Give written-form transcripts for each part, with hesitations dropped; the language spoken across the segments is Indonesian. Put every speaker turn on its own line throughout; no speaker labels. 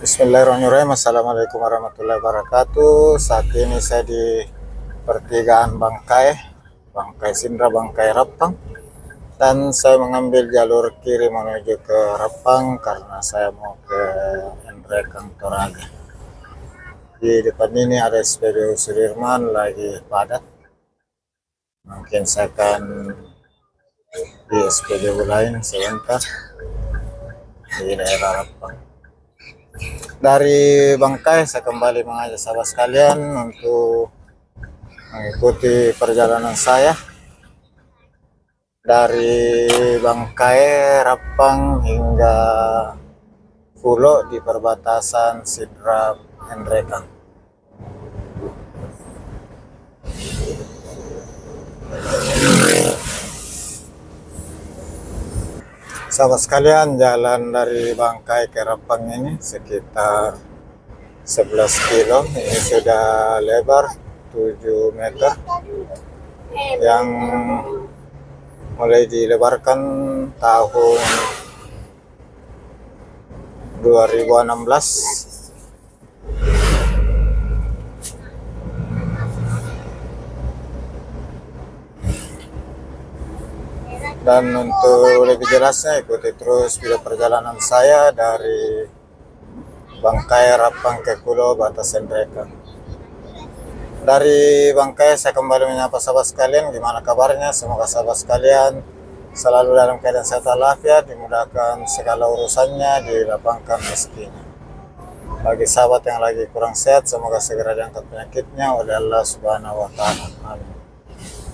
Bismillahirrahmanirrahim. Assalamualaikum warahmatullahi wabarakatuh. Saat ini saya di pertigaan Bangkai Sindra, Bangkai Rapang, dan saya mengambil jalur kiri menuju ke Rapang karena saya mau ke Endrekang Toraja. Di depan ini ada SPBU Sudirman lagi padat. Mungkin saya akan di SPBU lain sebentar di daerah Rapang. Dari Bangkai saya kembali mengajak sahabat sekalian untuk mengikuti perjalanan saya dari Bangkai, Rapang hingga Pulo di perbatasan Sidrap Endrekang. Sahabat sekalian, jalan dari Bangkai ke Rapang ini sekitar 11 kilo. Ini sudah lebar 7 meter yang mulai dilebarkan tahun 2016. Dan untuk lebih jelasnya ikuti terus video perjalanan saya dari Bangkai Rapang ke Kulo batas Endrekang. Dari Bangkai saya kembali menyapa sahabat sekalian, gimana kabarnya? Semoga sahabat sekalian selalu dalam keadaan sehat walafiat, dimudahkan segala urusannya, dilapangkan rezekinya. Bagi sahabat yang lagi kurang sehat, semoga segera diangkat penyakitnya oleh Allah Subhanahu wa taala. Amin.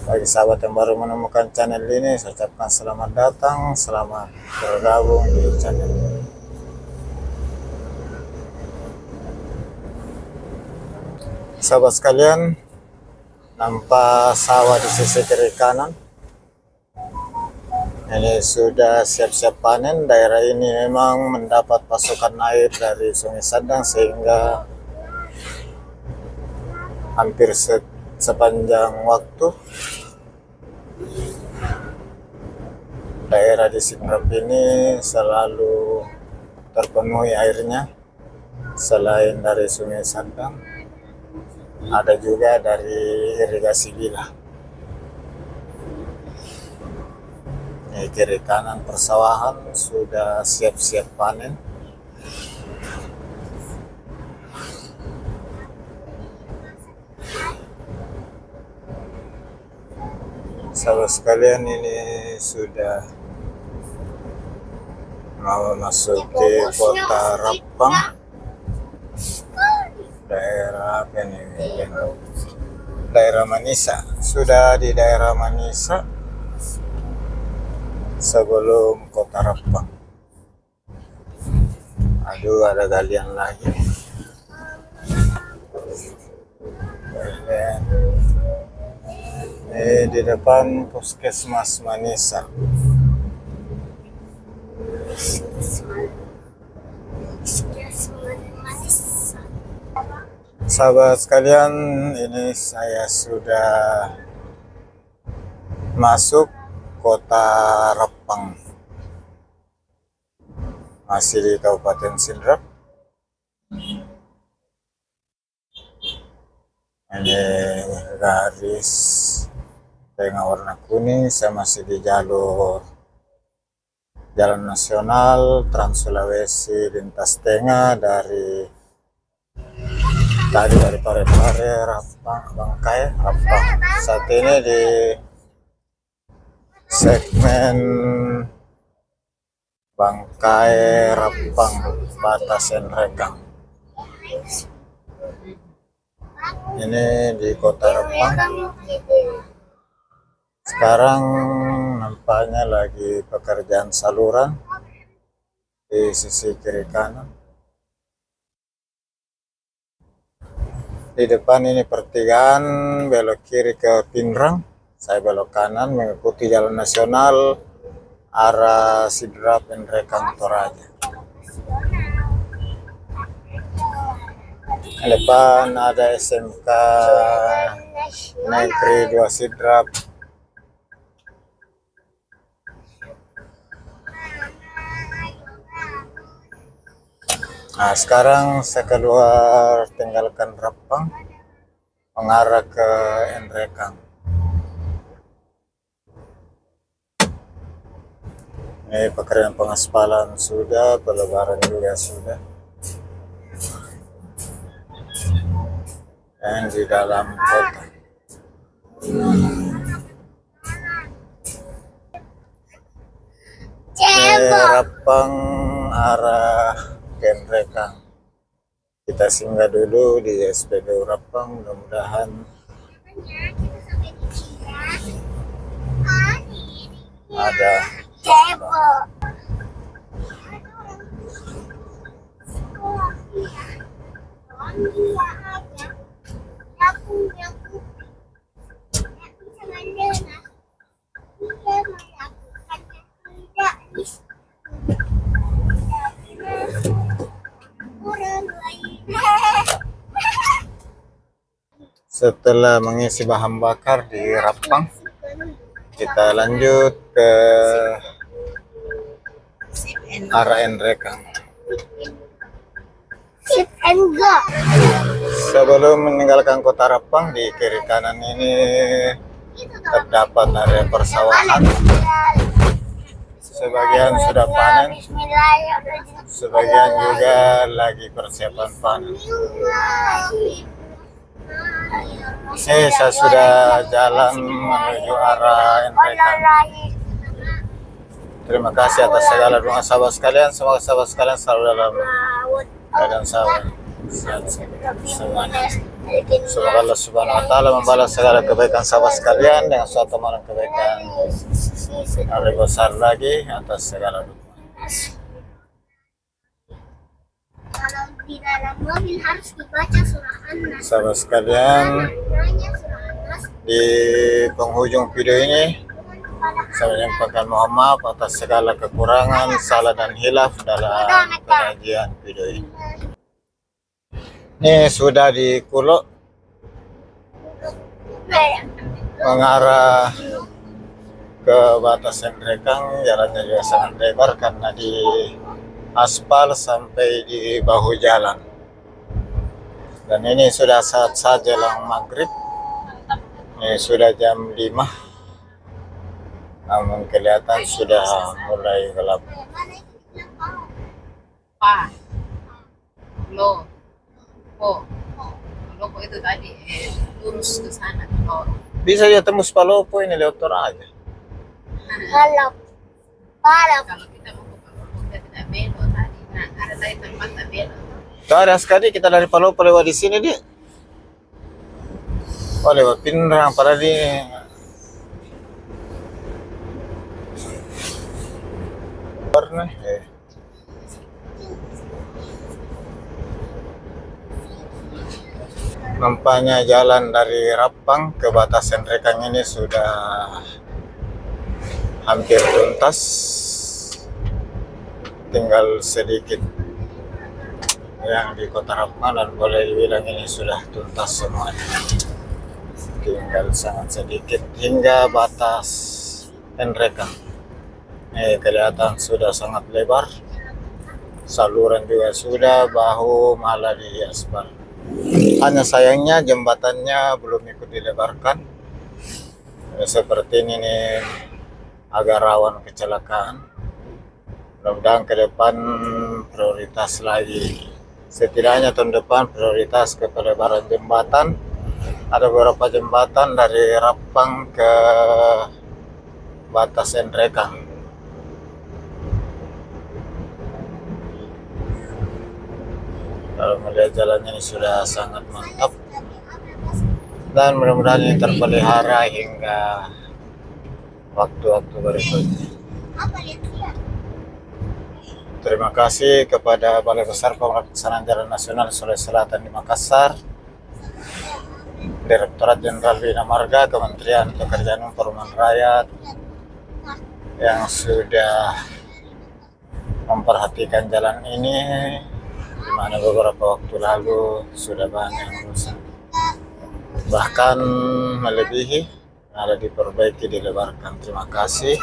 Bagi sahabat yang baru menemukan channel ini, saya ucapkan selamat datang, selamat bergabung di channel ini. Sahabat sekalian, nampak sawah di sisi kiri kanan. Ini sudah siap-siap panen. Daerah ini memang mendapat pasokan air dari Sungai Sadang sehingga hampir sepanjang waktu daerah di Sidrap ini selalu terpenuhi airnya. Selain dari Sungai Sadang, ada juga dari irigasi Bila. Ini kiri kanan persawahan sudah siap-siap panen. Sahabat sekalian, ini sudah mau masuk di kota Rapang, daerah apa ini? Daerah Manisa. Sudah di daerah Manisa sebelum kota Rapang. Aduh, ada galian lagi. Ini di depan Puskesmas Manisa. Sahabat sekalian, ini saya sudah masuk kota Rapang, masih di Kabupaten Sidrap. Ini garis dengan warna kuning. Saya masih di jalur Jalan Nasional Trans Sulawesi lintas tengah dari Parepare, Rapang, Bangkai, Rapang. Saat ini di segmen Bangkai Rapang batas Endrekang. Ini di kota Rapang. Sekarang nampaknya lagi pekerjaan saluran di sisi kiri kanan. Di depan ini pertigaan, belok kiri ke Pinrang. Saya belok kanan mengikuti jalan nasional arah Sidrap Endrekang Toraja. Di depan ada SMK Negeri 2 Sidrap. Nah, sekarang saya keluar tinggalkan Rapang, mengarah ke Nrekang. Ini pekerjaan pengaspalan sudah, pelebaran juga sudah. Dan di dalam kota. Ini Rapang arah ke Nrekang. Kita singgah dulu di SPBU Rapang, mudah-mudahan ada setelah mengisi bahan bakar di Rapang, kita lanjut ke arah Nrekang. Sebelum meninggalkan kota Rapang, di kiri kanan ini terdapat area persawahan. Sebagian sudah panen, sebagian juga lagi persiapan panen. Saya sudah jalan menuju arah Nrekang. Terima kasih atas segala doa sahabat sekalian. Semoga sahabat sekalian selalu dalam keadaan sehat semuanya. Semoga Allah Subhanahu wa Ta'ala membalas segala kebaikan sahabat sekalian dengan suatu malam kebaikan lebih besar lagi atas segala doa.
Kalau di dalam mobil harus dibaca surah An-Nas.
Sahabat sekalian, di penghujung video ini saya menyampaikan mohon maaf atas segala kekurangan, salah dan hilaf dalam penyajian video ini. Ini sudah di Kulo, mengarah ke batas Nrekang. Jalannya juga sangat lebar karena di aspal sampai di bahu jalan. Dan ini sudah saat jelang maghrib. Ini sudah jam 5. Namun kelihatan sudah mulai gelap.
Pak, Lopo itu tadi lurus ke sana ke bawah.
Bisa dia tembus Palopo ini lewat aja.
Kalau
Kalau kita mau ke Palopo kita tidak belok tadi. Nah, ada tadi tempat tak belok.
Tuh ada sekali kita dari Palopo lewat di sini dia. Oh lewat Pinrang pada di warna. Nampaknya jalan dari Rapang ke batas Nrekang ini sudah hampir tuntas, tinggal sedikit yang di kota Rapang dan boleh dibilang ini sudah tuntas semuanya, tinggal sangat sedikit hingga batas Nrekang. Kelihatan sudah sangat lebar, saluran juga sudah, bahu malah di aspal. Hanya sayangnya jembatannya belum ikut dilebarkan. Seperti ini nih, agak rawan kecelakaan. Mudah-mudahan ke depan prioritas lagi. Setidaknya tahun depan prioritas ke pelebaran jembatan. Ada beberapa jembatan dari Rapang ke batas Nrekang. Kalau melihat jalannya ini sudah sangat mantap dan mudah-mudahan ini terpelihara hingga waktu-waktu berikutnya. Terima kasih kepada Balai Besar Pelaksanaan Jalan Nasional Sulawesi Selatan di Makassar, Direktorat Jenderal Bina Marga, Kementerian Pekerjaan Umum Perumahan Rakyat yang sudah memperhatikan jalan ini, di mana beberapa waktu lalu sudah banyak rusak, bahkan melebihi, ada diperbaiki, dilebarkan. Terima kasih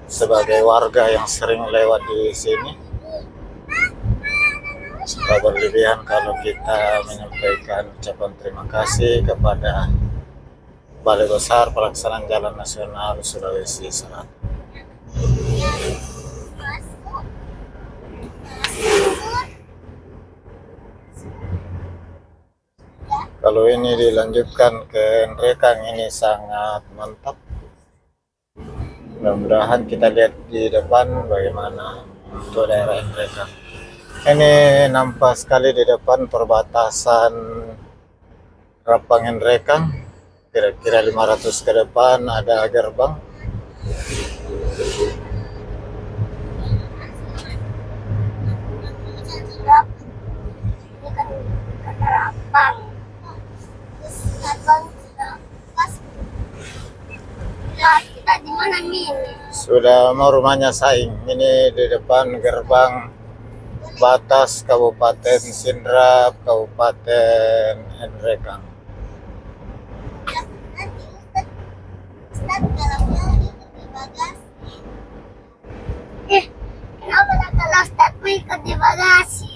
sebagai warga yang sering lewat di sini. Tak berlebihan kalau kita menyampaikan ucapan terima kasih kepada Balai Besar Pelaksanaan Jalan Nasional Sulawesi Selatan. Kalau ini dilanjutkan ke Nrekang, ini sangat mantap. Mudah-mudahan kita lihat di depan bagaimana untuk daerah Nrekang. Ini nampak sekali di depan perbatasan Rapang Nrekang. Kira-kira 500 ke depan ada gerbang.
Kita di mana nih?
Sudah mau rumahnya Saing. Ini di depan gerbang batas Kabupaten Sindrap, Kabupaten Nrekang.
Nanti Ustaz dalamnya ikut di bagasi. Kenapa kalau Ustaz mau ikut di bagasi?